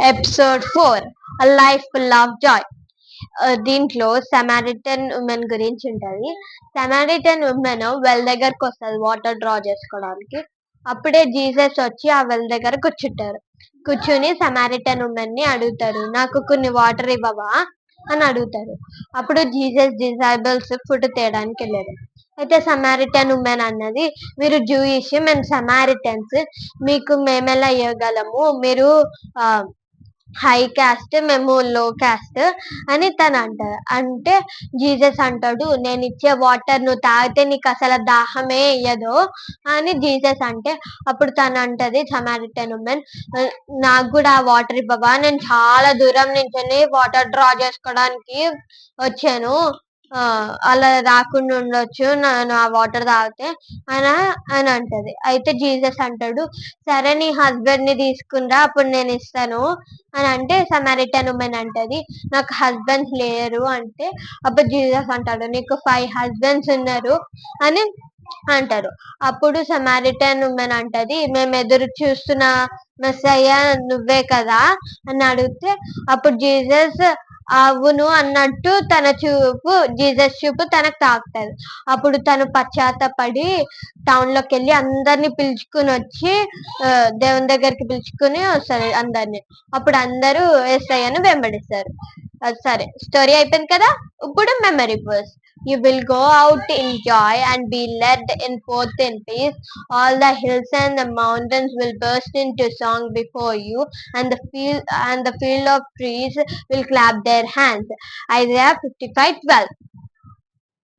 Episode 4 A Life Full of Joy. దీంట్లో Samaritan women గురించి ఉంటుంది. సమారిటన్ ఉమెన్ వెల్ దగ్గరకు వస్తుంది వాటర్ డ్రా చేసుకోవడానికి. అప్పుడే జీసస్ వచ్చి ఆ వెల్ దగ్గర కూర్చుని సమారిటన్ ఉమెన్ ని అడుగుతారు, నాకు కొన్ని వాటర్ ఇవ్వవా అని అడుగుతారు. అప్పుడు జీసస్ డిసైబుల్స్ ఫుడ్ తేయడానికి వెళ్ళారు. అయితే సమారిటన్ ఉమెన్ అన్నది, మీరు జూయిష్, మేము సమారిటన్స్, మీకు మేమెలా ఇవ్వగలము, మీరు హై క్యాస్ట్, మేము లో క్యాస్ట్ అని తను అంటారు. అంటే జీసస్ అంటాడు, నేను ఇచ్చే వాటర్ నువ్వు తాగితే నీకు అసలు దాహమే ఇయ్యదు అని జీసస్ అంటే, అప్పుడు తను అంటది సమారిటన్ ఉమెన్, నాకు కూడా ఆ వాటర్ ఇవ్వవా, నేను చాలా దూరం నుంచి వాటర్ డ్రా చేసుకోవడానికి వచ్చాను, అలా రాకుండా ఉండొచ్చు నేను ఆ వాటర్ తాగితే అని అంటది. అయితే జీసస్ అంటాడు, సరే నీ హస్బెండ్ ని తీసుకురా అప్పుడు నేను ఇస్తాను అని అంటే సమారిటన్ ఉమెన్ అంటది, నాకు హస్బెండ్స్ లేరు అంటే అప్పుడు జీసస్ అంటాడు, నీకు 5 హస్బెండ్స్ ఉన్నారు అని అంటారు. అప్పుడు సమారిటన్ ఉమెన్ అంటది, మేము ఎదురు చూస్తున్న మెస్సయ్య నువ్వే కదా అని అడిగితే అప్పుడు జీసస్ అవును అన్నట్టు జీసస్ చూపు తనకు తాకుతుంది. అప్పుడు తను పశ్చాత్తపడి టౌన్ లోకి వెళ్ళి అందరిని పిలుచుకుని వచ్చి దేవుని దగ్గరికి పిలుచుకుని వస్తారు అందరిని. అప్పుడు అందరూ యేసయ్యను వెంబడిస్తారు. సరే, స్టోరీ అయిపోయింది కదా. ఇప్పుడు memory verse. You will go out in joy and be led in forth in peace. All the hills and the mountains will burst into song before you, and the field of trees will clap their hands. Isaiah 55:12.